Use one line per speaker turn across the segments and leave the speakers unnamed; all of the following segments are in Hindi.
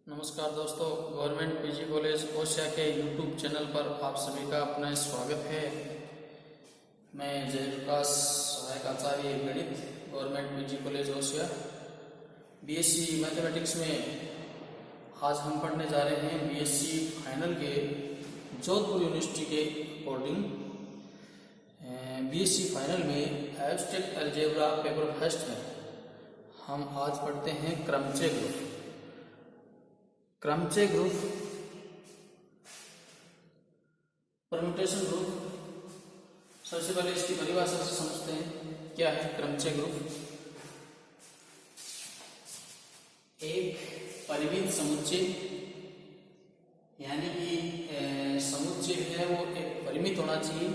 नमस्कार दोस्तों, गवर्नमेंट पीजी कॉलेज ओसिया के यूट्यूब चैनल पर आप सभी का अपना स्वागत है। मैं जयप्रकाश, सहायक आचार्य गणित, government PG college Osian. BSc mathematics में आज हम पढ़ने जा रहे हैं बीएससी फाइनल के जोधपुर यूनिवर्सिटी के अकॉर्डिंग बीएससी फाइनल में एब्स्ट्रैक्ट अलजेब्रा पेपर फर्स्ट में हम आज पढ़ते हैं क्रमचय ग्रुप। क्रमचय ग्रुप, परम्यूटेशन ग्रुप। सबसे पहले इसकी परिभाषा से समझते हैं क्या है क्रमचय ग्रुप। एक परिमित समुच्चय, यानी कि समुच्चय है वो एक परिमित होना चाहिए,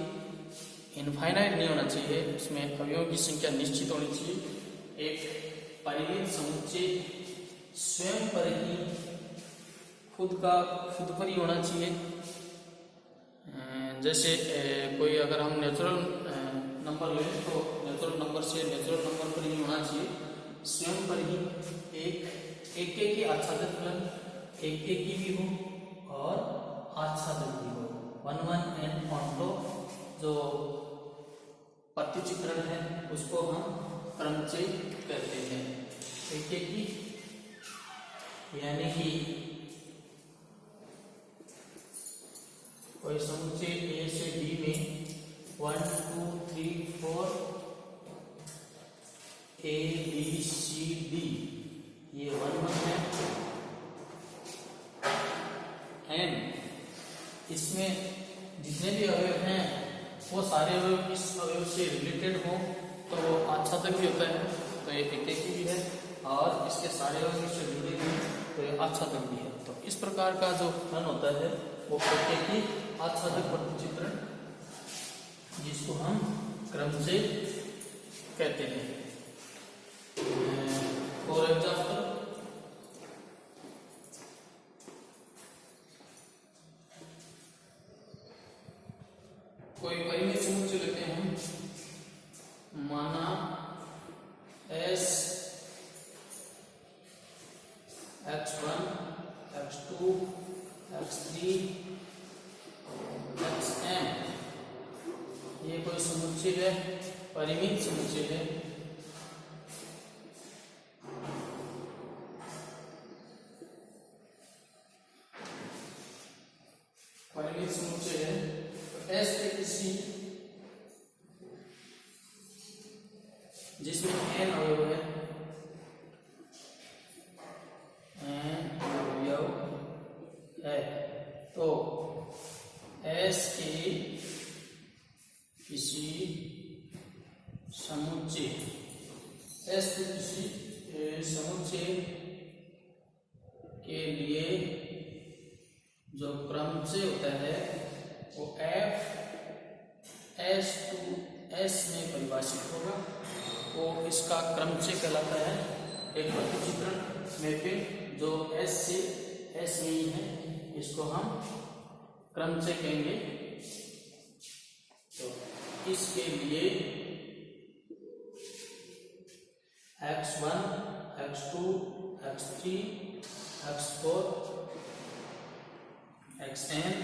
इनफाइनाइट नहीं होना चाहिए, उसमें अवयवों की संख्या निश्चित होनी चाहिए। एक परिमित समुच्चय स्वयं पर ही खुद पर ही होना चाहिए। जैसे कोई अगर हम नेचुरल नंबर लें तो नेचुरल नंबर से नेचुरल नंबर पर ही होना चाहिए, स्वयं पर ही एक की आच्छादित फलन एक की भी हो और आच्छादित भी हो। 1 1 एंड ऑन्टो जो प्रतिचित्रण है उसको हम क्रमचय कहते हैं। एक की यानी कि कोई समुच्चय ए से बी में 1 2 3 4 ए बी सी डी, ये 1 1 है। एंड इसमें जितने भी अवयव हैं वो सारे अवयव इस अवयव से रिलेटेड हो तो वो आच्छादक भी होता है, तो ये एक भी है, और इसके सारे अवयव से जुड़े हुए तो ये आच्छादक भी है। तो इस प्रकार का जो फलन होता है वो की आच्छादक प्रतिचित्रण, जिसको हम क्रमचय कहते हैं। फॉर एग्जाम्पल, कोई परिमित समुच्चय लेते हैं हम, माना S x1 x2 x3 xn, ये कोई समुच्चय है, परिमित समुच्चय है। परिमित समुच्चय है तो S के किसी जिसमें n अवयव है, तो S के किसी समुच्चय के लिए जो क्रमचय होता है वो F S to S में परिभाषित होगा, वो इसका क्रमचय कहलाता है। एक प्रतिचित्रण में फिर जो S से S में ही है, इसको हम क्रमचय कहेंगे। तो इसके लिए x1 x2 x3 x4 xn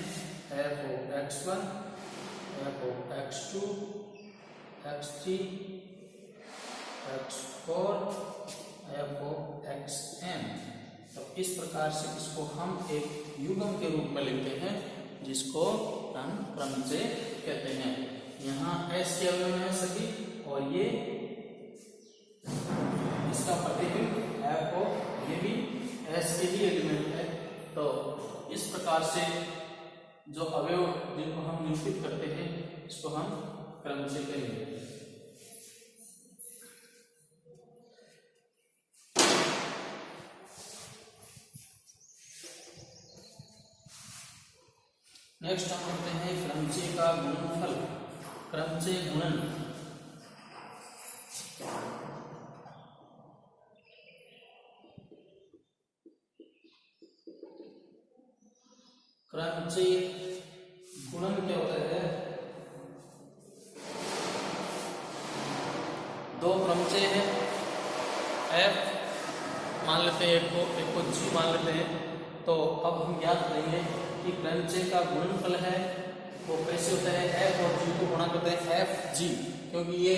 f of x1 f of x2 x3 x4 f of xn, तो इस प्रकार से इसको हम एक युग्म के रूप में लिखते हैं, जिसको हम क्रमचय कहते हैं। यहाँ S के अवयव हैं सभी, और ये इसका प्रतिबिंब F हो, ये भी S के ही एलिमेंट है। तो इस प्रकार से जो अवयव जिनको हम निरूपित करते हैं इसको हम क्रमचय कहेंगे। नेक्स्ट हम करते हैं क्रमचय का गुणनफल, क्रमचय गुणन। क्रमचय गुणन क्या होता है? दो क्रमचय है, F मान लेते हैं, एक को G मान लेते हैं, तो अब हम याद करेंगे कि क्रमचय का गुणनफल है वो कैसे होता है, एफ और जी को गुणा करते हैं एफ जी, क्योंकि ये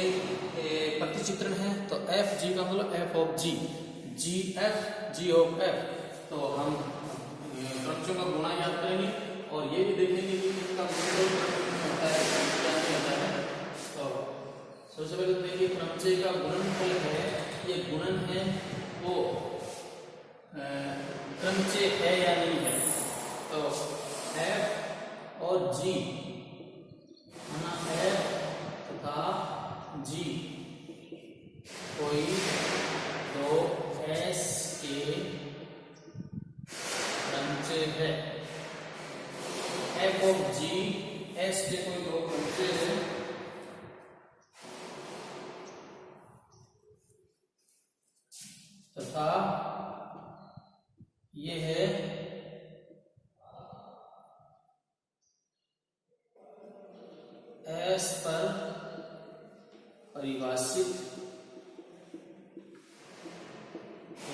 प्रतिचित्रण है तो एफ जी का मतलब F of G, G F G of F. तो हम क्रमचयों का गुणा याद करेंगे और ये भी देखेंगे कि इनका गुणनफल होता है क्या नहीं होता है। तो सबसे पहले तो देखिए क्रमचय का गुणनफल है, ये गुणन है वो क्रमचय है या नहीं है। तो एफ और जी माना एफ तथा जी कोई दो एस के क्रमचय है, एफ ऑफ जी एस के कोई दो क्रमचय है तथा ये है एस पर परिभाषित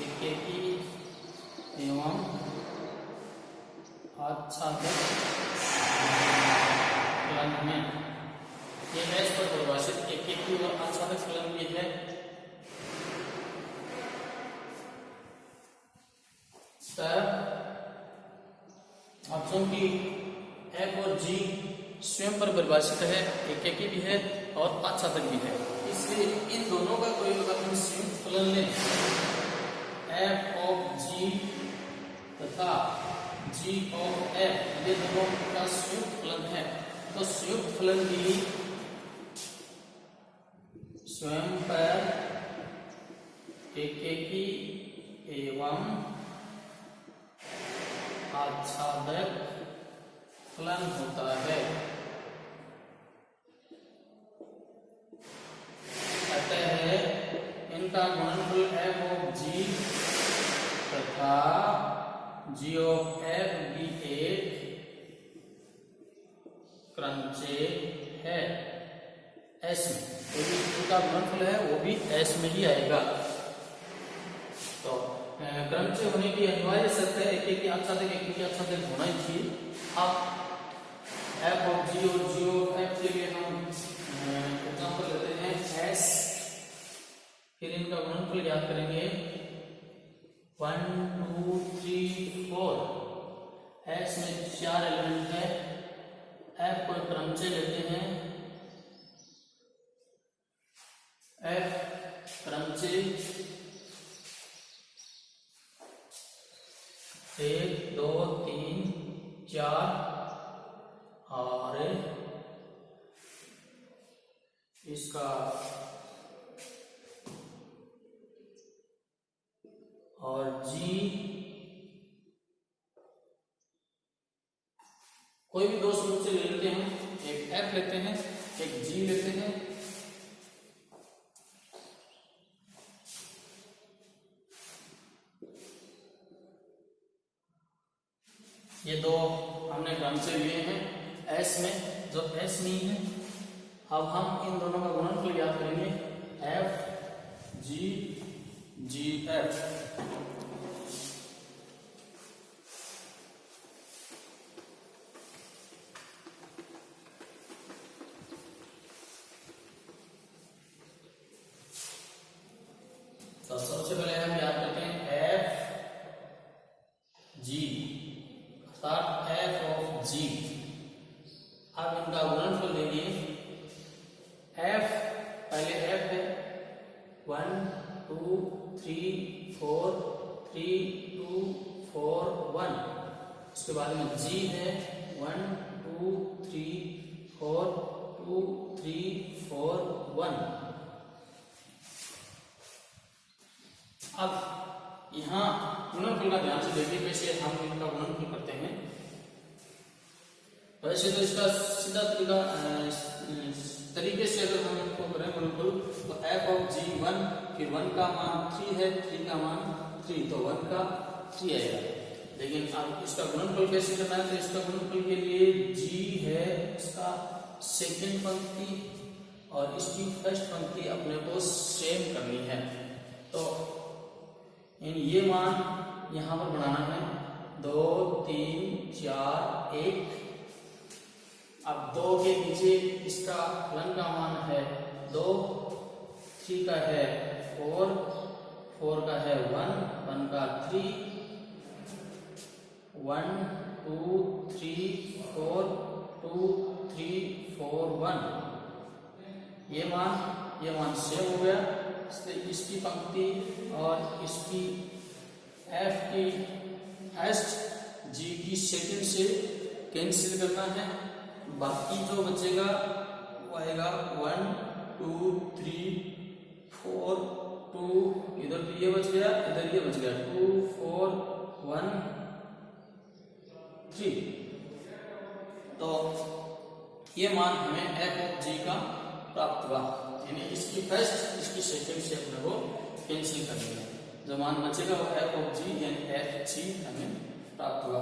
एकेकी एवं आच्छादक फलन है। ये एस पर परिभाषित एकेकी और आच्छादक फलन ये है। अब चूंकि एफ और जी स्वयं पर परिभाषित है, एकेकी भी है और आच्छादक भी है, इसलिए इन दोनों का कोई अगर हम संयुक्त फलन लें एफ ऑफ जी तथा जी ऑफ एफ, ये दोनों का संयुक्त फलन है, तो संयुक्त फलन भी स्वयं पर एकेकी एवं आच्छादक फलन होता है। अतः इनका गुणनफल एफ ऑफ जी तथा जी ऑफ एफ भी एक क्रमचय है एस में, तो इनका गुणनफल है वो भी एस में ही आएगा। तो क्रमचय होने की अनिवार्य शर्त है एक आच्छादक होना ही चाहिए। अब एफ ऑफ जी और जी ऑफ एफ के लिए हम एग्जांपल लेते हैं एस, फिर इनका गुणनफल याद करेंगे 1 2 3 4। एस में 4 एलिमेंट है, एफ को क्रमचय लेते हैं, एफ क्रमचय 1 2 3 4 और इसका और जी कोई भी दो सूत्र से ले लेते हैं, एक एफ लेते हैं एक जी लेते हैं। ये दो हमने क्रमचय लिए हैं एस में, जो एस नहीं है। अब हम इन दोनों का गुणनफल याद करेंगे एफ जी जी एफ। तो सबसे पहले हम याद करते हैं एफ जी अर्थात एफ ऑफ जी। अब इनका गुणनफल देखिए, एफ पहले एफ है 1 2 3 4 3 2 4 1, उसके बाद में जी है 1 2 3 4 2 3 4 1। अब यहाँ गुणनफल का ध्यान से देखिए कैसे हम इनका गुणनफल करते हैं। वैसे तो इसका सीधा तरीके से अगर हम इसको करें गुणनफल तो एफ ऑफ जी 1, फिर 1 का मान 3 है, 3 का मान 3, तो 1 का 3 आएगा। लेकिन अब इसका गुणनफल कैसे करना है, तो इसका गुणनफल के लिए जी है इसका सेकंड पंक्ति और इसकी फर्स्ट पंक्ति अपने को सेम करनी है। तो ये मान यहाँ पर बनाना है 2 3 4 1। अब 2 के नीचे इसका फलन का मान है 2, 3 का है 4, 4 का है 1, 1 का 3, 1 2 3 4 2 3 4 1। ये मान सेव हो गया। इसलिए इसकी पंक्ति और इसकी एफ की फर्स्ट, जी की सेकंड से कैंसिल करना है। बाकी जो बचेगा वो आएगा 1 2 3 4 2, इधर तो ये बच गया, इधर ये बच गया 2 4 1 3। तो ये मान हमें एफ ऑफ जी का प्राप्त हुआ, यानी इसकी फर्स्ट इसकी सेकंड से अपने को कैंसिल कर देंगे। जो मान बचेगा वो एफ ऑफ जी यानी एफ जी हमें प्राप्त हुआ।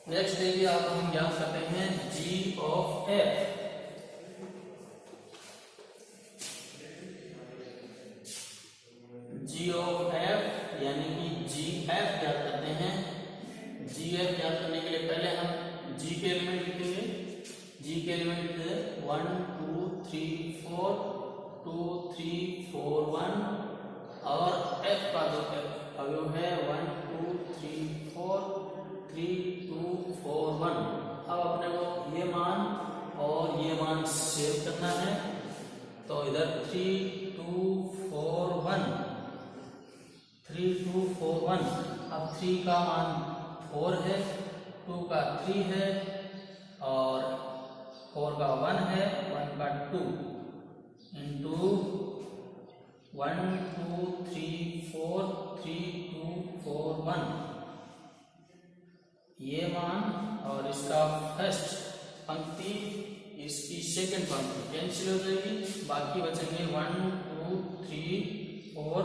नेक्स्ट देखिए, आप हम ज्ञात करते हैं G of F. G of F यानी कि जी एफ ज्ञात करते हैं। जी एफ ज्ञात करने के लिए पहले हम जी के एलिमेंट लिखेंगे। जी के एलिमेंट लिखते हैं 1 2 3 4 2 3 4 1, और एफ का जो अवयव है 1 2 3 4 3 2 4 1। अब अपने को ये मान और ये मान सेव करना है। तो इधर 3 2 4 1 3 2 4 1। अब 3 का मान 4 है, 2 का 3 है, और 4 का 1 है, 1 का 2 इंटू 1 2 3 4 3 2 4 1। ये मान और इसका फर्स्ट पंक्ति इसकी सेकंड पंक्ति कैंसिल हो जाएगी। बाकी बचेंगे 1 2 3 4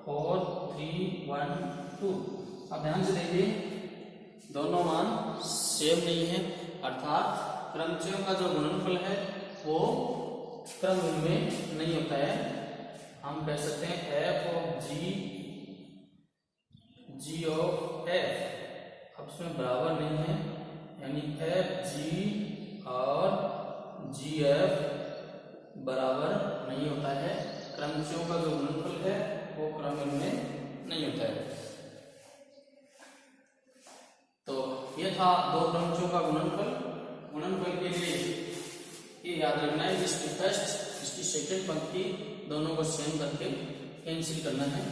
4 3 1 2। अब ध्यान से देखिए, दोनों मान सेम नहीं है, अर्थात क्रमचयों का जो गुणनफल है वो क्रम में नहीं होता है। हम कह सकते हैं F of G of F अब इसमें बराबर नहीं है, यानी एफ जी और जी एफ बराबर नहीं होता है। क्रमचयों का जो गुणनफल है वो क्रम में नहीं होता है। तो ये था दो क्रमचयों का गुणनफल। गुणनफल के लिए ये याद रखना है, इसकी फर्स्ट इसकी सेकंड पंक्ति दोनों को सेम करके कैंसिल करना है।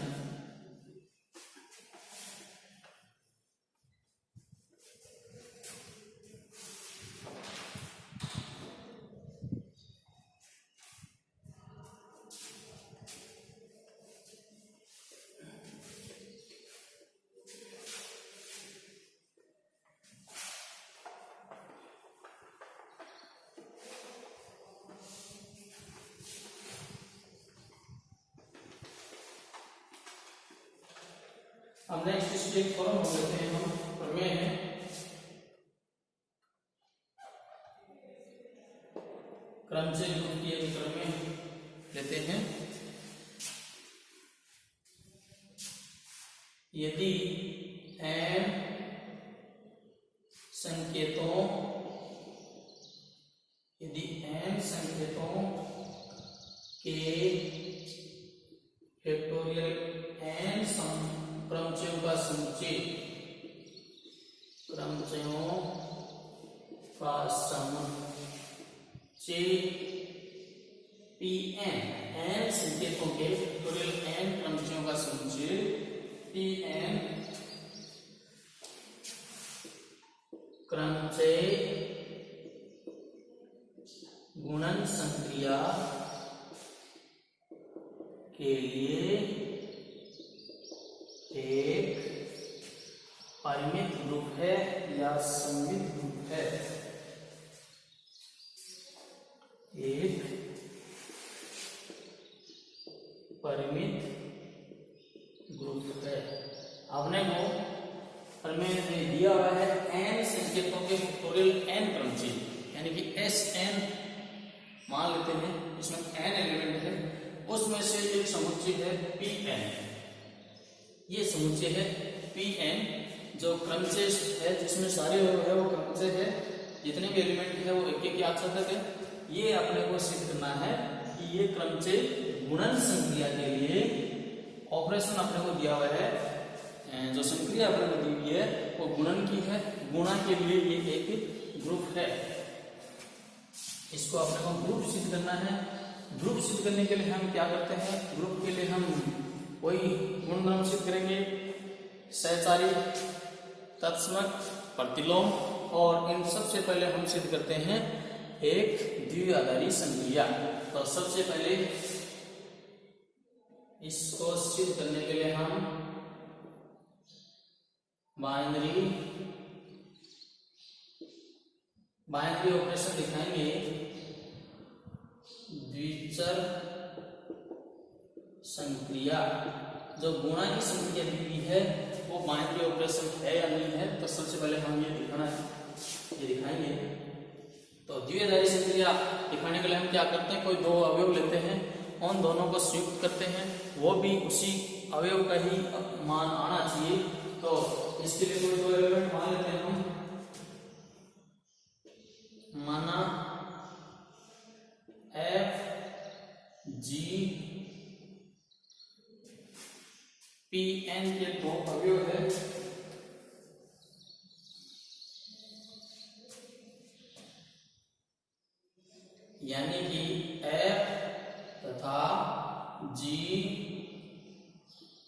अब नेक्स्ट स्टेप फॉर्म हो लेते हैं हम प्रमेय है। क्रमचय ग्रुप की एक प्रमेय लेते हैं। यदि n संकेतों के फैक्टोरियल n क्रमचयों का समुच्चय Pn, n संकेतों के फैक्टोरियल n क्रमचयों का समुच्चय Pn क्रमचय गुणन संक्रिया के लिए एक परिमित रूप है या सममित रूप है। प्रूफ है। आपने को प्रमेय में दिया हुआ है n संकेतों के फैक्टोरियल n क्रमचय, यानी कि Sn मान लेते हैं, इसमें n एलिमेंट है, उसमें से एक समुच्चय है Pn। ये समुच्चय है Pn जो क्रमचय है, जिसमें सारे है वो क्रमचय है, जितने भी एलिमेंट है वो एक एक आच्छादक है। ये अपने को सिद्ध करना है कि ये क्रमचय गुणन संक्रिया के लिए ऑपरेशन अपने को दिया हुआ है, जो संक्रिया अपने को दी हुई है वो गुणन की है, गुणा के लिए ये एक ग्रुप है। इसको अपने को ग्रुप सिद्ध करना है। ग्रुप सिद्ध करने के लिए हम क्या करते हैं, ग्रुप के लिए हम वही गुणधर्म सिद्ध करेंगे, सहचारी, तत्समक, प्रतिलोम, और इन सबसे पहले हम सिद्ध करते हैं एक द्विआधारी संक्रिया। तो सबसे पहले इसको सिद्ध करने के लिए हम बाइनरी ऑपरेशन दिखाएंगे। द्विचर संक्रिया, जो गुणा की संक्रिया दी हुई है वो बाइनरी ऑपरेशन है या नहीं है, तो सबसे पहले हम ये दिखाएंगे। तो द्विआधारी संक्रिया दिखाने के लिए हम क्या करते हैं, कोई दो अवयव लेते हैं, उन दोनों को संयुक्त करते हैं, वो भी उसी अवयव का ही मान आना चाहिए। तो इसके लिए कोई दो एलिमेंट मान लेते हैं हम, माना F G P N के दो अवयव है, यानी कि F तथा G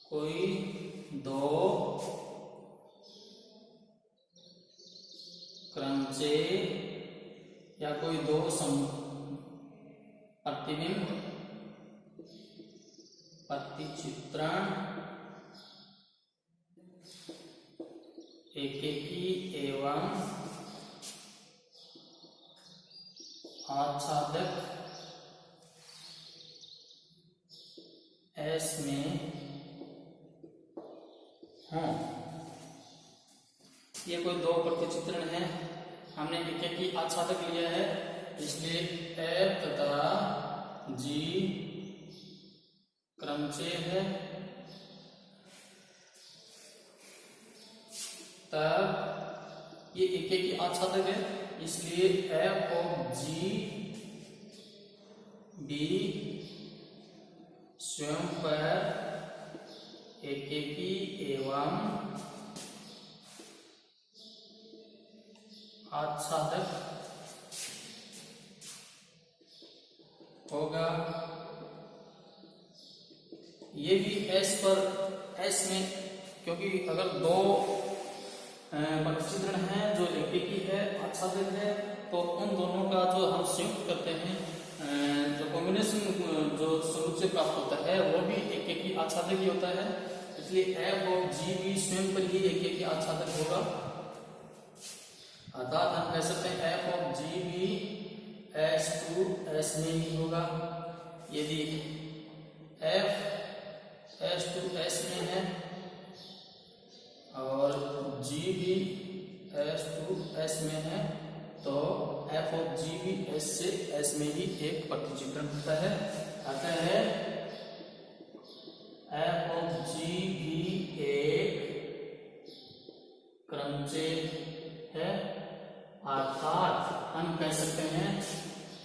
कोई दो क्रमचय या कोई दो प्रतिबिंब, प्रतिचित्रण, एकेकी एवं आच्छादक S में हों। ये कोई दो प्रतिचित्रण है, हमने एकेकी आच्छादक लिया है, इसलिए F तथा G क्रमचय है, तब ये एकेकी आच्छादक है, इसलिए F of G भी स्वयं पर एकेकी एवं आच्छादक होगा। ये भी S में, क्योंकि अगर दो प्रतिचित्रण है जो एकेकी है, आच्छादक है, तो उन दोनों का जो हम संयुक्त करते हैं, जो कॉम्बिनेशन जो समुच्चय प्राप्त होता है वो भी एकेकी आच्छादक ही होता है, इसलिए F और G भी स्वयं पर ही एकेकी आच्छादक होगा। अर्थात हम कह सकते हैं F और G भी S2S में ही होगा। यदि F S2S में है और G भी S2S में है, तो F और G भी S से S में ही एक प्रतिचित्रण होता है। अतः है F और G भी एक क्रमचय है, अर्थात हम कह सकते हैं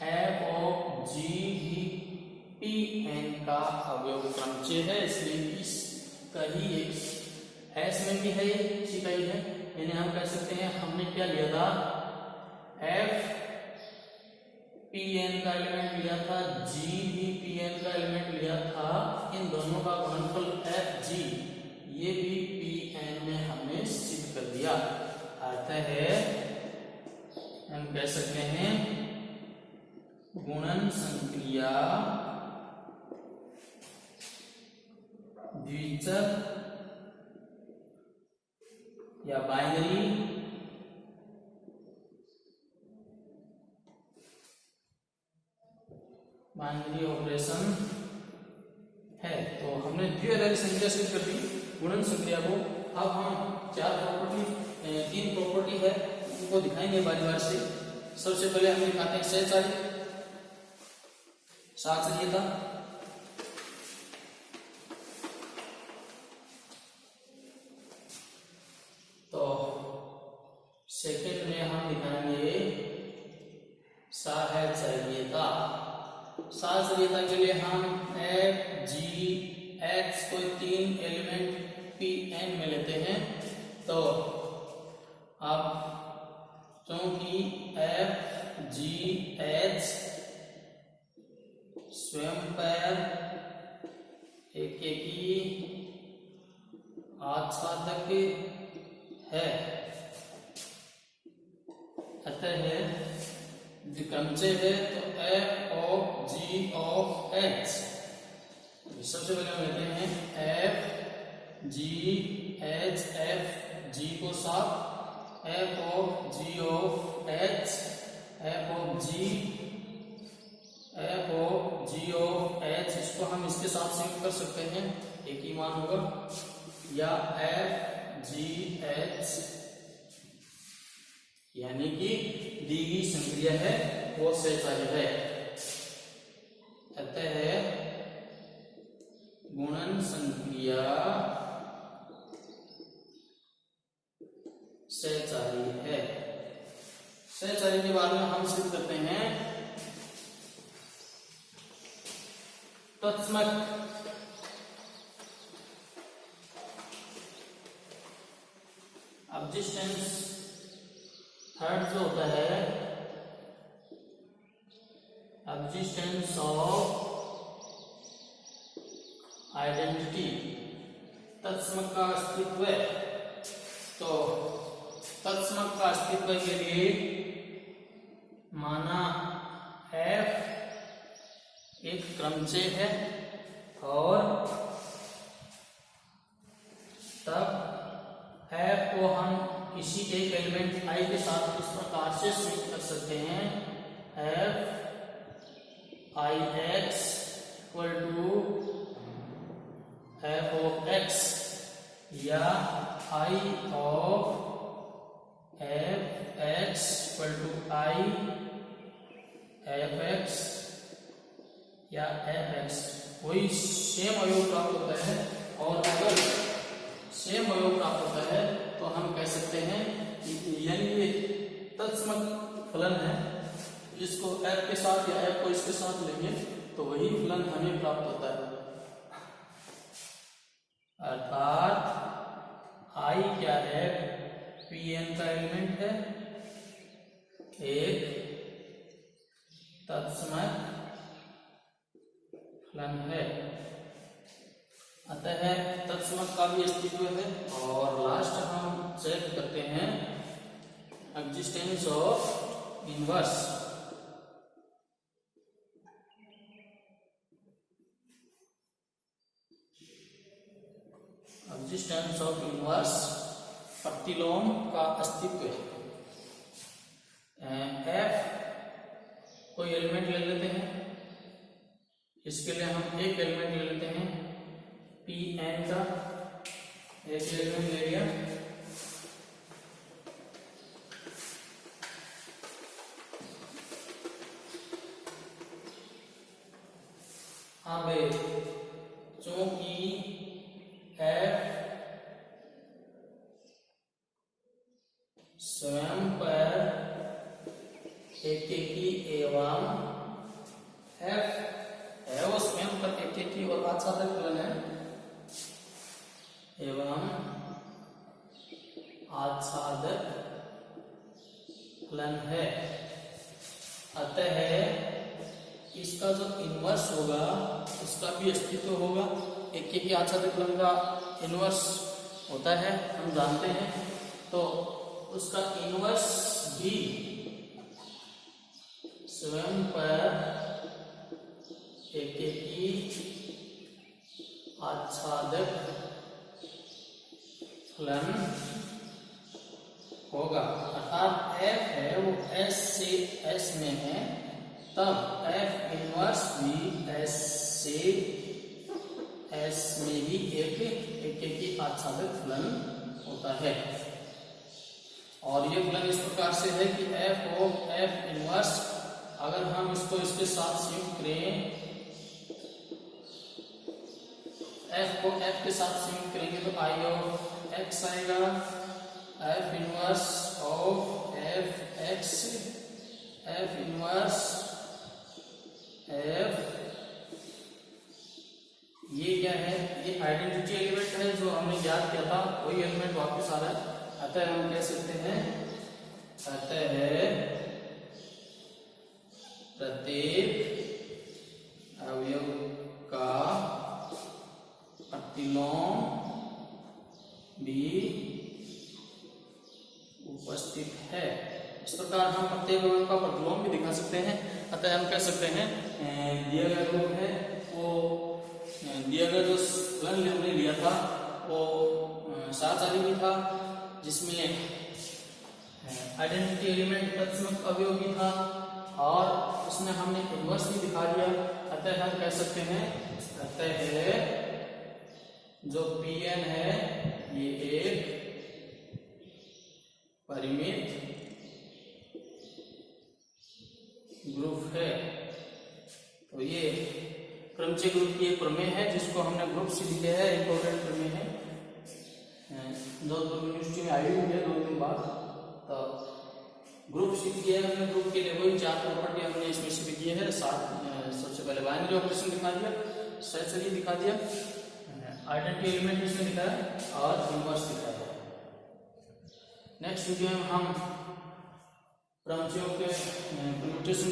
F और G भी Pn का अवयव क्रमचय है, इसलिए इसका ही एक S में भी है, इसी का ही है, यानी हम कह सकते हैं हमने क्या लिया था, F Pn का एलिमेंट लिया था, G भी Pn का एलिमेंट लिया था, इन दोनों का गुणनफल Fg ये भी Pn में हमने सिद्ध कर दिया। अतः हम कह सकते हैं गुणन संक्रिया द्विचर या बाइनरी ऑपरेशन है। तो हमने द्विआधारी संक्रिया सिद्ध कर दी। गुणन संक्रिया को। अब हम तीन प्रॉपर्टी है उनको दिखाएंगे बारी बारी से। सबसे पहले हम दिखाते हैं सहचारी साचर्यता। तो सेकंड में हम दिखाएंगे साहचर्यता। साहचर्यता के लिए हम एफ जी एक्स को तीन एलिमेंट पी एन में लेते हैं। तो अब क्योंकि एफ जी एच स्वयं पर एकेकी आच्छादक है, अतः क्रमचय है, तो F of G of H. सबसे पहले हम लेते हैं F G H, F G को साथ, F of G of H, F of G of H. इसको हम इसके साथ संयुक्त कर सकते हैं, एक ही मान होगा, या एफ जी एच, यानी कि दी गई संक्रिया है वो सहचारी है, अतः गुणन संक्रिया सहचारी है। सहचारी के बारे में हम सिद्ध करते हैं तत्समक। एग्जिस्टेंस थर्ड जो होता है, एग्जिस्टेंस ऑफ आइडेंटिटी, तत्समक का अस्तित्व। तो तत्समक का अस्तित्व के लिए माना f एक क्रमचय है और तब f को हम किसी एक एलिमेंट i के साथ इस प्रकार से संयुक्त कर सकते हैं, f i x equal to f of x, या i of f x equal to i f x, या f x वही सेम अवयव प्राप्त होता है। और अगर सेम अवयव प्राप्त होता है तो हम कह सकते हैं कि यानी ये तत्समक फलन है, इसको f के साथ या f को इसके साथ लेंगे तो वही फलन हमें प्राप्त होता है। अर्थात i क्या है, Pn का एलिमेंट है, एक तत्समक फलन है, अतः तत्समक का भी अस्तित्व है। और लास्ट हम चेक करते हैं existence of inverse. Existence of inverse प्रतिलोम का अस्तित्व है। एफ कोई एलिमेंट ले लेते हैं, इसके लिए हम एक एलिमेंट ले लेते हैं पी एन का, एक एलिमेंट ले लिया, अब चूंकि एफ स्वयं पर एकेकी एवं एफ है वो स्वयं पर एकेकी और आच्छादक फलन है एवं आच्छादक फलन है, अतः इसका जो इनवर्स होगा उसका भी अस्तित्व होगा। एकेकी आच्छादक फलन का इनवर्स होता है, हम जानते हैं, तो उसका इनवर्स भी स्वयं पर एकेकी आच्छादक फलन होगा। अर्थात f है वो s से s में है, तब f इनवर्स भी s से s में ही एक एकेकी आच्छादित फलन होता है। और ये फलन इस प्रकार से है कि f ऑफ f इनवर्स, अगर हम इसको इसके साथ संयुक्त करें, f को f के साथ संयुक्त करेंगे तो i ऑफ x आएगा, f inverse of f x, f inverse f, ये क्या है, ये आइडेंटिटी एलिमेंट है जो हमने याद किया था, वही एलिमेंट वापस आ रहा है। अतः हम कह सकते हैं, अतः प्रत्येक अवयव का प्रतिलोम भी उपस्थित है। इस प्रकार हम प्रत्येक अवयव का प्रतिलोम भी दिखा सकते हैं। अतः हम कह सकते हैं दिया गया ग्रुप है वो, दिया गया जो फलन हमने लिया था वो साचारी भी था, जिसमें आइडेंटिटी एलिमेंट तत्समक अवयव भी था और उसमें हमने इनवर्स भी दिखा दिया। अतः हम कह सकते हैं, अतः जो Pn है ये एक परिमित ग्रुप है। तो ये क्रमचय ग्रुप की एक प्रमेय है जिसको हमने ग्रुप से लिया है, इंपॉर्टेंट प्रमेय है, जोधपुर यूनिवर्सिटी में आई हुई है 2-3 बार। तो ग्रुप से किया है हमने, ग्रुप के लिए वही 4 प्रॉपर्टी हमने इसमें से भी किए हैं। सबसे पहले बाइनरी ऑपरेशन दिखा दिया, सेट दिखा दिया, आइडेंटिटी एलिमेंट इसमें दिखाया और इनवर्स दिखाया। नेक्स्ट वीडियो में हम क्रमचयों के परम्यूटेशन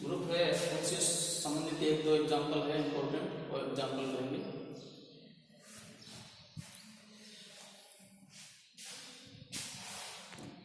ग्रुप है उससे संबंधित 1-2 एग्जाम्पल है इंपॉर्टेंट, और एग्जाम्पल करेंगे।